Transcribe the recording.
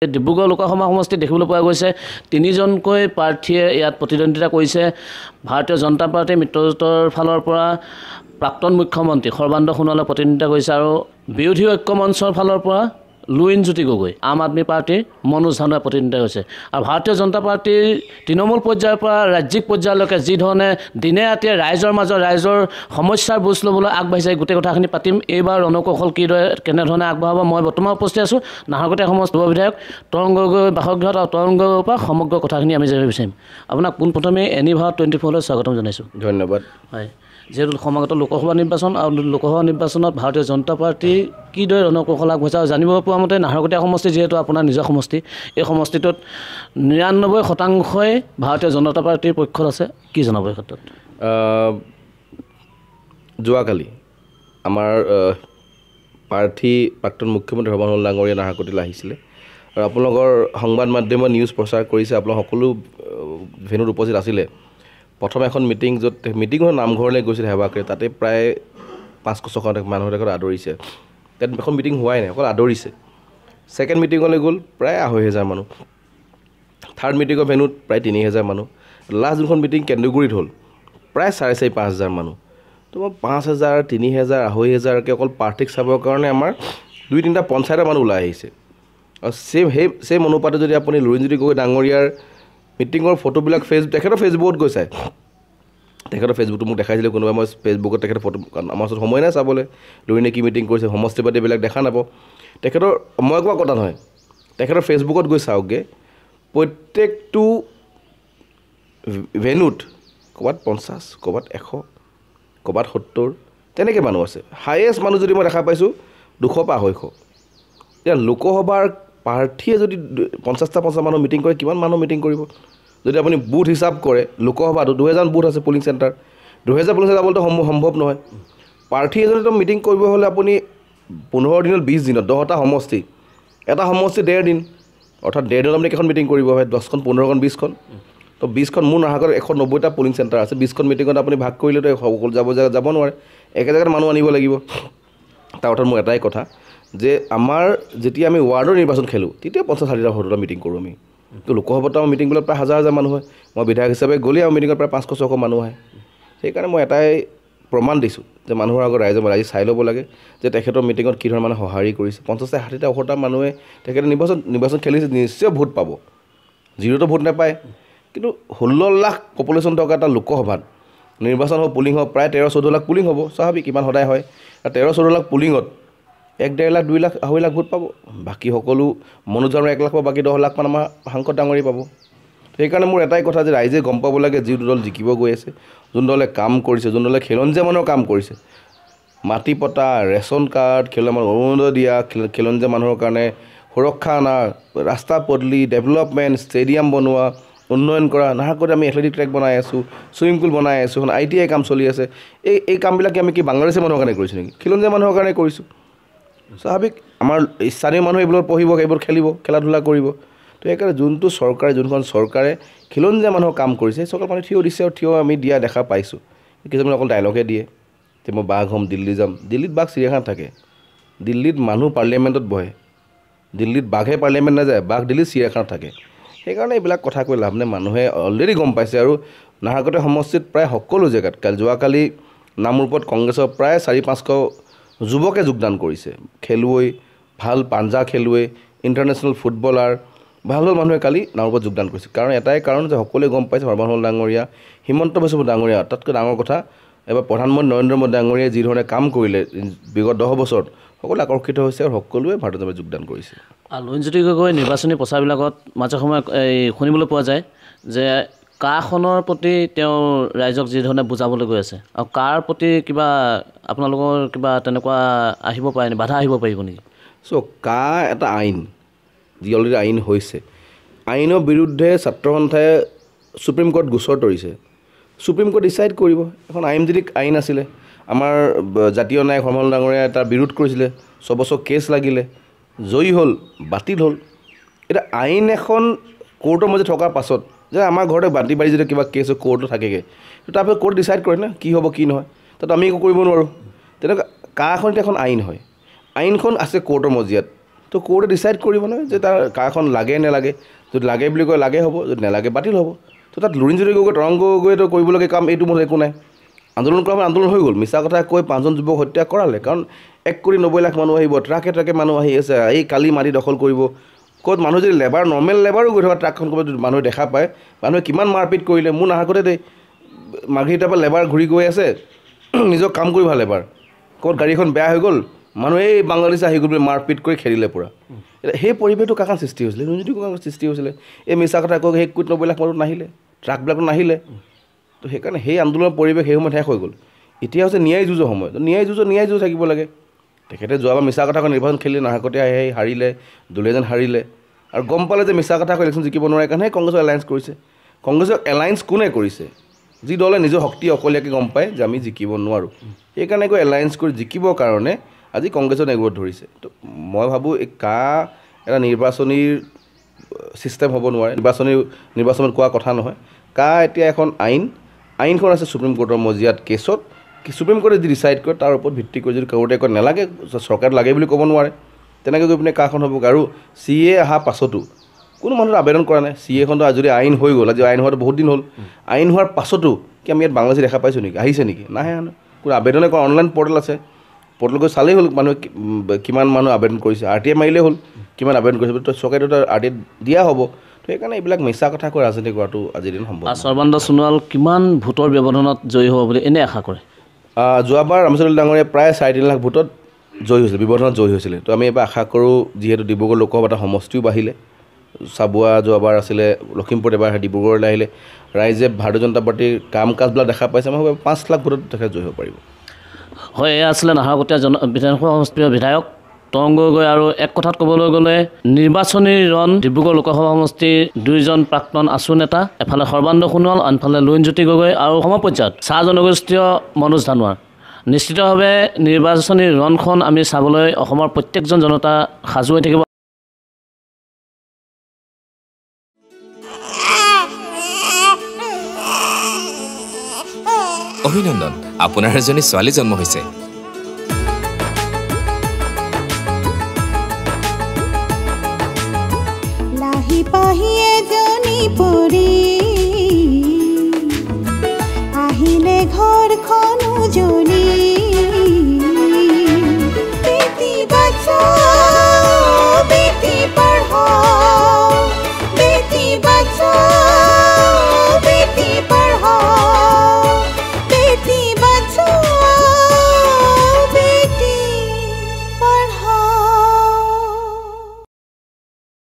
ডিব্ৰুগড় লোকসভা সমষ্টিত দেখিবলৈ পোৱা গৈছে তিনিজনকৈ প্ৰাৰ্থীয়ে ইয়াত প্ৰতিদ্বন্দ্বিতা কৰিছে। ভাৰতীয় জনতা পাৰ্টী মিত্ৰজোঁটৰ ফালৰ পৰা প্ৰাক্তন মুখ্যমন্ত্ৰী সৰ্বানন্দ সোণোৱালে প্ৰতিদ্বন্দ্বিতা কৰিছে আৰু বিৰোধী ঐক্য মঞ্চৰ ফালৰ পৰা লুইনজ্যোতি গগৈ, আম আদমি পাৰ্টীৰ মনোজ ধানোৱাই প্ৰতিদ্বন্দ্বিতা কৰিছে। আৰু ভাৰতীয় জনতা পাৰ্টীৰ তৃণমূল পৰ্যায়ৰ পৰা ৰাজ্যিক পৰ্যায়লৈকে যিধৰণে দিনে ৰাতিয়ে ৰাইজৰ মাজত ৰাইজৰ সমস্যাৰ বুজ ল'বলৈ আগবাঢ়িছে, গোটেই কথাখিনি পাতিম। এইবাৰ ৰণকৌশল কেনেধৰণে আগবঢ়াব। মই বৰ্তমান উপস্থিত আছোঁ নাহৰকটীয়া সমষ্টিৰ বিধায়ক তৰুণ গগৈ বাসগৃহত আৰু তৰুণ গগৈৰ পৰা সমগ্ৰ কথাখিনি আমি জানিব বিচাৰিম। আপোনাক পোনপ্ৰথমে এনিভাৰত 24লৈ স্বাগতম জনাইছোঁ। ধন্যবাদ। হয়, যিহেতু সমাগত লোকসভা নিৰ্বাচন আৰু লোকসভা নিৰ্বাচনত ভাৰতীয় জনতা পাৰ্টী কিদৰে ৰণকৌশল আগবঢ়াইছে আৰু জানিব পৰা মতে নাহৰকটীয়া সমষ্টি যিহেতু আপোনাৰ নিজৰ সমষ্টি, এই সমষ্টিটোত ৯৯% ভাৰতীয় জনতা পাৰ্টীৰ পক্ষত আছে, কি জনাব এই ক্ষেত্ৰত? যোৱাকালি আমাৰ প্ৰাৰ্থী প্ৰাক্তন মুখ্যমন্ত্ৰী সৰ্বানন্দ ডাঙৰীয়া নাহৰকটীলৈ আহিছিলে আৰু আপোনালোকৰ সংবাদ মাধ্যমত নিউজ প্ৰচাৰ কৰিছে, আপোনালোক সকলো ভেনুত উপস্থিত আছিলে। প্ৰথম এখন মিটিং, য'ত মিটিঙৰ নামঘৰলৈ গৈছিল সেৱাকে, তাতে প্ৰায় ৫০০-৬০০ মানুহ তেখেতক আদৰিছে। তাত এখন মিটিং হোৱাই নাই, অকল আদৰিছে। ছেকেণ্ড মিটিঙলৈ গ'ল প্ৰায় ২৫০০ মানুহ, থাৰ্ড মিটিঙৰ ভেনুত প্ৰায় ৩০০০ মানুহ, লাষ্ট যোনখন মিটিং কেন্দুগুৰিত হ'ল প্ৰায় ৪,৫০০ মানুহ। তো মই ৫,০০০, ৩০০০, ২৫০০কৈ অকল প্ৰাৰ্থীক চাবৰ কাৰণে আমাৰ ২-৩টা পঞ্চায়তৰ মানুহ ওলাই আহিছে। আৰু সেই অনুপাতে যদি আপুনি লুইনজ্যোতি গগৈ ডাঙৰীয়াৰ মিটিঙৰ ফটোবিলাক তেখেতৰ ফেচবুকত গৈ চায়, তেখেতৰ ফেচবুকটো মোক দেখাইছিলে কোনোবাই, মই ফেচবুকত তেখেতৰ ফটো, আমাৰ ওচৰত সময় নাই চাবলৈ লুইনে কি মিটিং কৰিছে, সমষ্টি পাতিবিলাক দেখা নাপাওঁ। তেখেতৰ মই কোৱা কথা নহয়, তেখেতৰ ফেচবুকত গৈ চাওকগৈ, প্ৰত্যেকটো ভেনুত ক'ৰবাত ৫০, ক'ৰবাত ১০০, ক'ৰবাত ৭০, তেনেকৈ মানুহ আছে। হায়েষ্ট মানুহ যদি মই দেখা পাইছোঁ ২০০ পৰা ২৫০। এতিয়া লোকসভাৰ প্ৰাৰ্থীয়ে যদি ৫০টা মানুহ মিটিং কৰে, কিমান মানুহ মিটিং কৰিব? যদি আপুনি বুথ হিচাপ কৰে, লোকসভাটো ২০০০ বুথ আছে পলিং চেণ্টাৰ, ২০০০ পলিং চেণ্টাৰ যাবলৈতো সম্ভৱ নহয়। প্ৰাৰ্থী এজনেতো মিটিং কৰিব হ'লে আপুনি ১৫ দিনত ২০ দিনত 10টা সমষ্টি, এটা সমষ্টি ১.৫ দিন, অৰ্থাৎ ১.৫ দিনত আপুনি কেইখন মিটিং কৰিব হয়? 10খন, 15খন, 20খন। তো 20খন, মোৰ নাহৰকটীয়াত ১৯০টা পলিং চেণ্টাৰ আছে, 20খন মিটিঙত আপুনি ভাগ কৰিলেতো সকলো যাব নোৱাৰে, একে জেগাত মানুহ আনিব লাগিব। তাৰ অৰ্থত মোৰ এটাই কথা যে আমাৰ যেতিয়া আমি ৱাৰ্ডৰ নিৰ্বাচন খেলোঁ, তেতিয়া ৫০-৬০টা ৭০টা মিটিং কৰোঁ আমি। তো লোকসভাতো আমাৰ মিটিংবিলাক প্ৰায় ১০০০ মানুহ হয়। মই বিধায়ক হিচাপে গ'লেই আমাৰ মিটিঙত প্ৰায় ৫০০-৬০০ মানুহ আহে। সেইকাৰণে মই এটাই প্ৰমাণ দিছোঁ যে মানুহৰ আগত ৰাইজে চাই ল'ব লাগে যে তেখেতৰ মিটিঙত কি ধৰণৰ মানুহে সঁহাৰি কৰিছে। ৫০টা, ৬০টা, ৮০টা মানুহে তেখেতে নিৰ্বাচন খেলিছে, নিশ্চয় ভোট পাব, জিৰ'টো ভোট নাপায়। কিন্তু ১৬ লাখ পপুলেশ্যন থকা এটা লোকসভাত নিৰ্বাচন হ'ব, পুলিং হ'ব, প্ৰায় ১৩-১৪ লাখ পুলিং হ'ব, স্বাভাৱিক ইমান সদায় হয়। ১৩-১৪ লাখ পুলিঙত ১-১.৫ লাখ, ২ লাখ, ২.৫ লাখ ভোট পাব, বাকী সকলো মনোজ ধানোৱাই ১ লাখ পাব, বাকী ১০ লাখমান আমাৰ সাংসদ ডাঙৰীয়া পাব। সেইকাৰণে মোৰ এটাই কথা যে ৰাইজে গম পাব লাগে যি দল জিকিব গৈ আছে, যোন দলে কাম কৰিছে, যোন দলে খিলঞ্জীয়া মানুহৰ কাম কৰিছে, মাটি পটা, ৰেচন কাৰ্ড, মানুহৰ অৰুণোদয় দিয়া, খিলঞ্জীয়া মানুহৰ কাৰণে সুৰক্ষা অনা, ৰাস্তা পদূলি, ডেভেলপমেণ্ট, ষ্টেডিয়াম বনোৱা, উন্নয়ন কৰা। নাহৰকটীয়াত আমি এথলেটিক ট্ৰেক বনাই আছোঁ, ছুইমিং পুল বনাই আছোঁ, এখন ITI কাম চলি আছে। এই কামবিলাকে আমি কি বাংলাদেশী মানুহৰ কাৰণে কৰিছোঁ নেকি? খিলঞ্জীয়া মানুহৰ কাৰণে কৰিছোঁ। স্বাভাৱিক আমাৰ স্থানীয় মানুহে এইবোৰ পঢ়িব, এইবোৰ খেলিব, খেলা ধূলা কৰিব। তো সেইকাৰণে যোনখন চৰকাৰে খিলঞ্জীয়া মানুহৰ কাম কৰিছে, সেই চৰকাৰ মানুহে থিয় দিছে আৰু থিয় আমি দিয়া দেখা পাইছোঁ। কিছুমানে অকল ডাইলগহে দিয়ে যে মই বাঘ হ'ম, দিল্লী যাম। দিল্লীত বাঘ চিৰিয়াখানাত থাকে, দিল্লীত মানুহ পাৰ্লিয়ামেণ্টত বহে, দিল্লীত বাঘে পাৰ্লিয়ামেণ্ট নাযায়, বাঘ দিল্লীত চিৰিয়াখানাত থাকে। সেইকাৰণে এইবিলাক কথা কৈ লাভ নাই, মানুহে অলৰেডি গম পাইছে। আৰু নাহৰকটীয়া সমষ্টিত প্ৰায় সকলো জেগাত যোৱাকালি নামৰূপত কংগ্ৰেছৰ প্ৰায় ৪০০-৫০০ যুৱকে যোগদান কৰিছে, খেলুৱৈ, ভাল পাঞ্জা খেলুৱৈ, ইণ্টাৰনেশ্যনেল ফুটবলাৰ, ভাল মানুহে কালি নামৰূপত যোগদান কৰিছে। কাৰণ এটাই কাৰণ যে সকলোৱে গম পাইছে সৰ্বানন্দ ডাঙৰীয়া, হিমন্ত বিশ্ব ডাঙৰীয়া, আটাইতকৈ ডাঙৰ কথা এবাৰ প্ৰধানমন্ত্ৰী নৰেন্দ্ৰ মোদী ডাঙৰীয়াই যি ধৰণে কাম কৰিলে বিগত ১০ বছৰত, সকলোৱে আকৰ্ষিত হৈছে আৰু সকলোৱে ভাৰতীয় জনতা পাৰ্টীত যোগদান কৰিছে। লুইনজ্যোতি গগৈ নিৰ্বাচনী প্ৰচাৰবিলাকত মাজে সময়ে শুনিবলৈ পোৱা যায় যে কাখনৰ প্ৰতি তেওঁ ৰাইজক যি ধৰণে বুজাবলৈ গৈ আছে, আৰু কাৰ প্ৰতি কিবা আপোনালোকৰ কিবা তেনেকুৱা আহিব পাৰে নেকি, বাধা আহিব পাৰিব নেকি? কা এটা আইন, যি অলৰেডি আইন হৈছে, আইনৰ বিৰুদ্ধে ছাত্ৰ সন্থাই সুপ্ৰিম কোৰ্ট গোচৰ তৰিছে। সুপ্ৰিম কোৰ্ট ডিচাইড কৰিব। এখন আইনজীৱিক আইন আছিলে, আমাৰ জাতীয় নায়ক সৰ্বানন্দ ডাঙৰীয়াই তাৰ বিৰোধ কৰিছিলে, ৬ বছৰ কেছ লাগিলে, জয়ী হ'ল, বাতিল হ'ল। এতিয়া আইন এখন কোৰ্টৰ মাজত থকাৰ পাছত যে আমাৰ ঘৰতে বাতি বাৰী যদি কিবা কেছ কোৰ্টত থাকেগৈ, তাৰপিছত কোৰ্ট ডিচাইড কৰে না কি হ'ব কি নহয়, তাত আমি একো কৰিব নোৱাৰোঁ। তেনেকুৱা কাখন এতিয়া এখন আইন হয়, আইনখন আছে কোৰ্টৰ মজিয়াত। তো তো কোৰ্টে ডিচাইড কৰিব নহয় যে তাৰ কাৰখন লাগে নেলাগে যদি লাগে বুলি কয় লাগে হ'ব যদি নেলাগে বাতিল হ'ব তো তাত লুৰিণজ্যোতি গগৈ তৰংগ গগৈতো কৰিবলগীয়া কাম এইটো মোৰ একো নাই আন্দোলন কৰা আন্দোলন হৈ গ'ল মিছা কথা কৈ 5জন যুৱক হত্যা কৰালে কাৰণ 1,90,00,000 মানুহ আহিব ট্ৰাকে মানুহ আহি আছে এই কালি মাটি দখল কৰিব ক'ত মানুহ যদি লেবাৰ নৰ্মেল লেবাৰো গৈ থকা ট্ৰাকখন ক'ৰবাত মানুহে দেখা পায় মানুহে কিমান মাৰপিট কৰিলে মোৰ নাহাকতে দেই মাৰ্ঘেৰিটাৰ পৰা লেবাৰ ঘূৰি গৈ আছে নিজৰ কাম কৰি ভাল লেবাৰ ক'ত গাড়ীখন বেয়া হৈ গ'ল মানুহে এই বাংলাদেশ আহি গ'ল মাৰপিট কৰি খেলিলে পূৰা সেই পৰিৱেশটো কাকাৰ সৃষ্টি হৈছিলে লুৰিণজ্যোতি গগৈৰ সৃষ্টি হৈছিলে এই মিছা কথা কৈ সেই 1,90,00,000 মানুহ নাহিলে ট্ৰাকবিলাকো নাহিলে তো সেইকাৰণে সেই আন্দোলনৰ পৰিৱেশ সেই সময়ত শেষ হৈ গ'ল এতিয়া হৈছে ন্যায় যুঁজৰ সময় ন্যায় যুঁজ থাকিব লাগে তেখেতে যোৱাবাৰ মিছা কথা কৈ নিৰ্বাচন খেলি নাহাকতে আহি হাৰিলে দুলীয়াজান হাৰিলে আৰু গম পালে যে মিছা কথা কৈ ইলেকশ্যন জিকিব নোৱাৰে কাৰণেহে কংগ্ৰেছৰ এলায়েন্স কৰিছে কংগ্ৰেছৰ এলায়েন্স কোনে কৰিছে যি দলে নিজৰ শক্তি অকলীয়াকৈ গম পায় যে আমি জিকিব নোৱাৰোঁ সেইকাৰণে গৈ এলায়েন্স কৰি জিকিবৰ কাৰণে আজি কংগ্ৰেছৰ নেগুৰত ধৰিছে তো মই ভাবোঁ এই এটা নিৰ্বাচনীৰ ছিষ্টেম হ'ব নোৱাৰে নিৰ্বাচনত কোৱা কথা নহয় এতিয়া এখন আইনখন আছে সুপ্ৰিম কোৰ্টৰ মজিয়াত কেছত সুপ্ৰিম কোৰ্টে যি ডিচাইড কৰে তাৰ ওপৰত ভিত্তি কৰি যদি কোৰ্টে কয় নেলাগে চৰকাৰে লাগে বুলি ক'ব নোৱাৰে তেনেকৈ গৈ পিনে কাখন হ'ব আৰু CA অহা পাছতো কোনো মানুহে আবেদন কৰা নাই CAখনতো যদি আইন হৈ গ'ল আজি আইন হোৱাটো বহুত দিন হ'ল আইন হোৱাৰ পাছতো কি আমি ইয়াত বাংলাদেশী দেখা পাইছোঁ নেকি আহিছে নেকি নাহে কোনো আবেদনে কৰা অনলাইন পৰ্টেল আছে পৰ্টেল গৈ চালেই হ'ল মানুহে কিমান মানুহ আবেদন কৰিছে RTI মাৰিলেই হ'ল কিমান আবেদন কৰিছে তো চৰকাৰেতো RTI দিয়া হ'ব তো সেইকাৰণে এইবিলাক মিছা কথা কৈ ৰাজনীতি কৰাটো আজিৰ দিন সম্ভৱ সৰ্বানন্দ সোণোৱাল কিমান ভোটৰ ব্যৱধানত জয়ী হ'ব বুলি এনে আশা কৰে যোৱাবাৰ ৰামচন্দ্ৰ ডাঙৰীয়া প্ৰায় 3.5 লাখ ভোটত জয়ী হৈছিলে ব্যৱধানত জয়ী হৈছিলে তো আমি এবাৰ আশা কৰোঁ যিহেতু ডিব্ৰুগড় লোকসভা এটা সমষ্টিও বাঢ়িলে চাবুৱা যোৱাবাৰ আছিলে লখিমপুৰত এবাৰ ডিব্ৰুগড়লৈ আহিলে ৰাইজে ভাৰতীয় জনতা পাৰ্টীৰ কাম কাজবিলাক দেখা পাইছে মই ভাবোঁ 5 লাখ ভোটত তেখেত জয়ী হ'ব পাৰিব হয় এয়া আছিলে নাহৰকটীয়া বিধানসভা সমষ্টিৰ বিধায়ক তৰংগ গগৈ আৰু এক কথাত ক'বলৈ গ'লে নিৰ্বাচনী ৰণ ডিব্ৰুগড় লোকসভা সমষ্টিৰ 2জন প্ৰাক্তন আছু নেতা এফালে সৰ্বানন্দ সোণোৱাল আনফালে লুৰিণজ্যোতি গগৈ আৰু সমপৰ্যায়ত চাহ জনগোষ্ঠীয় মনোজ ধানোৱাৰ নিশ্চিতভাৱে নিৰ্বাচনী ৰণখন আমি চাবলৈ অসমৰ প্ৰত্যেকজন জনতা সাজু হৈ থাকিব অভিনন্দন আপোনাৰ এজনী ছোৱালী জন্ম হৈছে লাহি পাহিয়ে